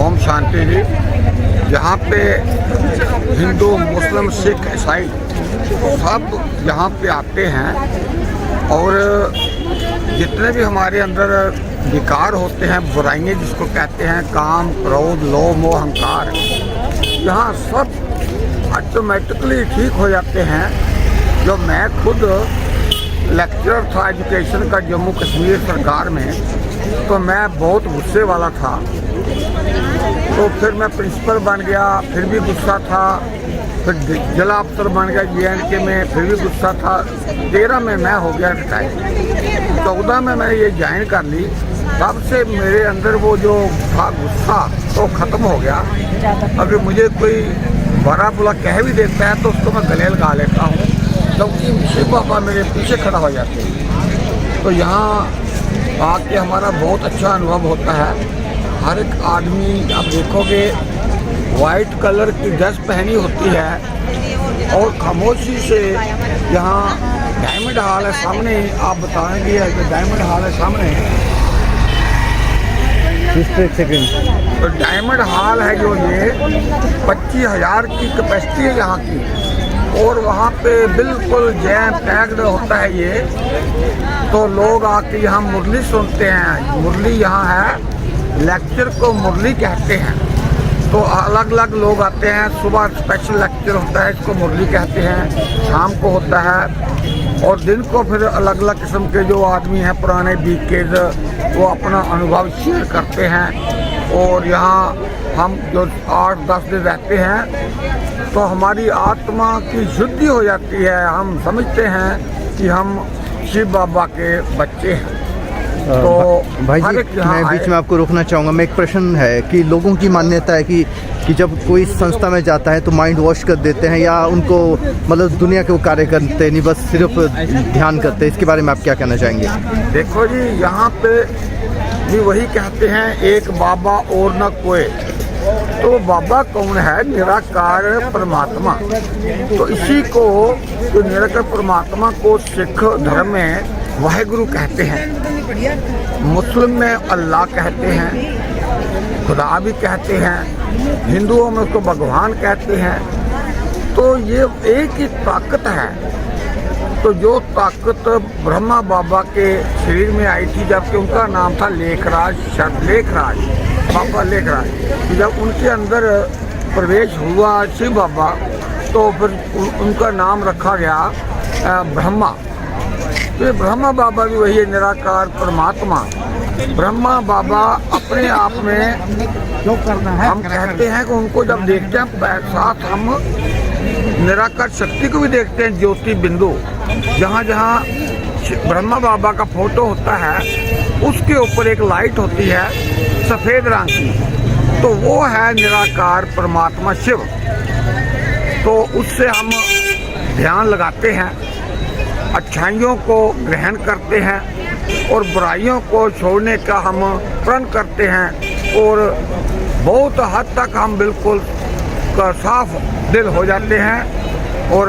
ओम शांति जी। यहाँ पे हिंदू, मुस्लिम, सिख, ईसाई सब यहाँ पे आते हैं और जितने भी हमारे अंदर विकार होते हैं, बुराइयाँ जिसको कहते हैं, काम, क्रोध, लोभ, मोह, अहंकार, यहाँ सब ऑटोमेटिकली ठीक हो जाते हैं। जो मैं खुद लेक्चरर था एजुकेशन का जम्मू कश्मीर सरकार में, तो मैं बहुत गुस्से वाला था। तो फिर मैं प्रिंसिपल बन गया, फिर भी गुस्सा था। फिर जिला अफसर बन गया JNK में, फिर भी गुस्सा था। 13 में मैं हो गया रिटायर। 14 में मैंने ये ज्वाइन कर ली। तब से मेरे अंदर वो जो था गुस्सा तो ख़त्म हो गया। अगर मुझे कोई बड़ा बुरा कह भी देता है तो उसको मैं गले लगा लेता हूँ, क्योंकि शिव बाबा मेरे पीछे खड़ा हो जाते हैं। तो यहाँ आके हमारा बहुत अच्छा अनुभव होता है। हर एक आदमी आप देखोगे वाइट कलर की ड्रेस पहनी होती है और खामोशी से यहाँ डायमंड हॉल है सामने, आप बताएंगे कि डायमंड हॉल है सामने। तो डायमंड हॉल है जो ये 25,000 की कैपेसिटी है यहाँ की, और वहाँ पे बिल्कुल जैम पैक्ड होता है ये। तो लोग आके यहाँ मुरली सुनते हैं। मुरली यहाँ है, लेक्चर को मुरली कहते हैं। तो अलग अलग लोग आते हैं। सुबह स्पेशल लेक्चर होता है, इसको मुरली कहते हैं, शाम को होता है, और दिन को फिर अलग अलग किस्म के जो आदमी हैं पुराने बीकेज, वो अपना अनुभव शेयर करते हैं। और यहाँ हम जो 8-10 दिन रहते हैं तो हमारी आत्मा की शुद्धि हो जाती है। हम समझते हैं कि हम शिव बाबा के बच्चे हैं। तो भाई जी, मैं बीच में आपको रोकना चाहूँगा। मैं एक प्रश्न है कि लोगों की मान्यता है कि जब कोई संस्था में जाता है तो माइंड वॉश कर देते हैं, या उनको मतलब दुनिया के वो कार्य करते नहीं, बस सिर्फ ध्यान करते हैं। इसके बारे में आप क्या कहना चाहेंगे? देखो जी, यहाँ पे भी वही कहते हैं, एक बाबा और न कोई। तो बाबा कौन है? निराकार परमात्मा। तो इसी को, जो निराकार परमात्मा को सिख धर्म में वाहेगुरु कहते हैं, मुस्लिम में अल्लाह कहते हैं, खुदा भी कहते हैं, हिंदुओं में उसको भगवान कहते हैं। तो ये एक ही ताकत है। तो जो ताकत ब्रह्मा बाबा के शरीर में आई थी, जबकि उनका नाम था लेखराज, लेखराज, बाबा लेखराज। तो जब उनके अंदर प्रवेश हुआ शिव बाबा, तो फिर उनका नाम रखा गया ब्रह्मा। तो ब्रह्मा बाबा भी वही है, निराकार परमात्मा। ब्रह्मा बाबा अपने आप में जो करना है, हम कहते हैं कि उनको जब देखते हैं साथ हम निराकार शक्ति को भी देखते हैं। ज्योति बिंदु, जहाँ जहाँ ब्रह्मा बाबा का फोटो होता है उसके ऊपर एक लाइट होती है सफ़ेद रंग की, तो वो है निराकार परमात्मा शिव। तो उससे हम ध्यान लगाते हैं, अच्छाइयों को ग्रहण करते हैं और बुराइयों को छोड़ने का हम प्रण करते हैं, और बहुत हद तक हम बिल्कुल साफ दिल हो जाते हैं। और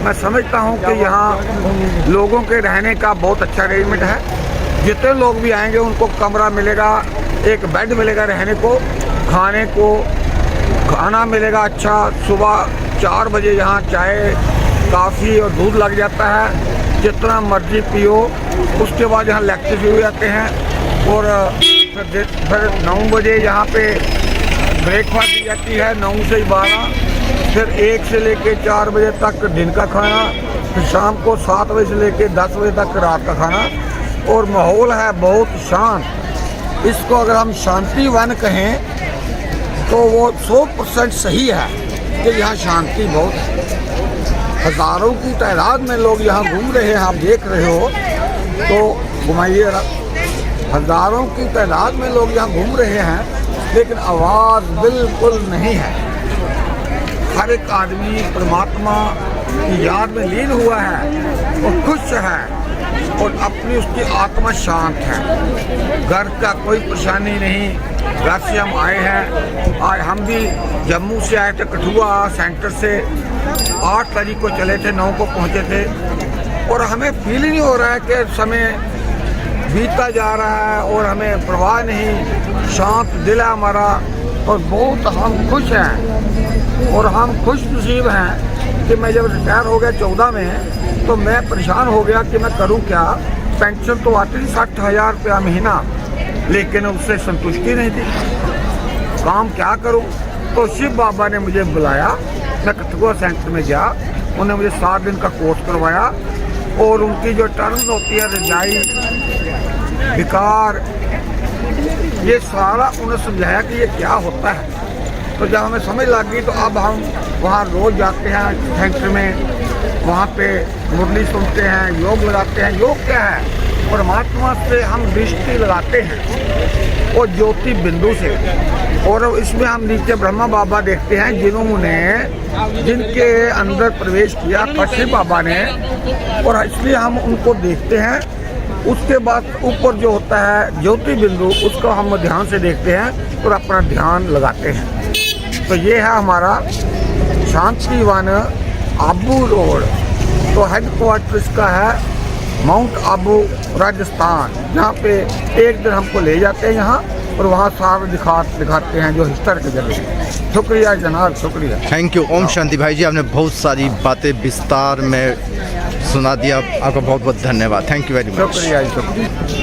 मैं समझता हूँ कि यहाँ लोगों के रहने का बहुत अच्छा अरेंजमेंट है। जितने लोग भी आएंगे उनको कमरा मिलेगा, एक बेड मिलेगा रहने को, खाने को खाना मिलेगा अच्छा। सुबह 4 बजे यहाँ चाय, काफ़ी और दूध लग जाता है, जितना मर्जी पियो। उसके बाद यहाँ लेक्चर भी हो जाते हैं, और फिर 9 बजे यहाँ पे ब्रेकफास्ट दी जाती है, 9 से 12। फिर 1 से लेके 4 बजे तक दिन का खाना, फिर शाम को 7 बजे से लेके 10 बजे तक रात का खाना। और माहौल है बहुत शांत। इसको अगर हम शांति वन कहें तो वो 100% सही है कि यहाँ शांति बहुत है। हज़ारों की तादाद में लोग यहाँ घूम रहे हैं, आप देख रहे हो, तो घुमाइए। हज़ारों की तादाद में लोग यहाँ घूम रहे हैं, लेकिन आवाज़ बिल्कुल नहीं है। हर एक आदमी परमात्मा की याद में लीन हुआ है और खुश है, और अपनी उसकी आत्मा शांत है। घर का कोई परेशानी नहीं। घर से हम आए हैं, आज हम भी जम्मू से आए थे, कठुआ सेंटर से 8 तारीख को चले थे, 9 को पहुंचे थे, और हमें फील ही नहीं हो रहा है कि समय बीतता जा रहा है और हमें परवाह नहीं। शांत दिल है हमारा, और बहुत हम खुश हैं और हम खुश नसीब हैं कि मैं जब रिटायर हो गया 14 में तो मैं परेशान हो गया कि मैं करूं क्या। पेंशन तो आती थी 60,000 रुपया महीना, लेकिन उससे संतुष्टि नहीं थी, काम क्या करूं। तो शिव बाबा ने मुझे बुलाया, मैं कठुआ सेंटर में गया, उन्होंने मुझे 7 दिन का कोर्स करवाया और उनकी जो टर्म्स होती है रजाई, विकार, ये सारा उन्हें समझाया कि ये क्या होता है। तो जब हमें समझ लग गई तो अब हम वहाँ रोज़ जाते हैं सेंटर में, वहाँ पे मुरली सुनते हैं, योग लगाते हैं। योग क्या है? परमात्मा से हम दृष्टि लगाते हैं और ज्योति बिंदु से, और इसमें हम नीचे ब्रह्मा बाबा देखते हैं जिनके अंदर प्रवेश किया शिव बाबा ने, और इसलिए हम उनको देखते हैं। उसके बाद ऊपर जो होता है ज्योति बिंदु, उसको हम ध्यान से देखते हैं और अपना ध्यान लगाते हैं। तो ये है हमारा शांतिवन आबू रोड। तो हेड क्वार्टर इसका है माउंट आबू राजस्थान, जहाँ पे एक दिन हमको ले जाते हैं यहाँ और वहाँ सारे दिखाते हैं जो हिस्टोरिकल जगह। शुक्रिया जनाब, शुक्रिया। Thank you. ओम शांति भाई जी, आपने बहुत सारी बातें विस्तार में सुना दिया, आपका बहुत बहुत धन्यवाद। Thank you very much. शुक्रिया।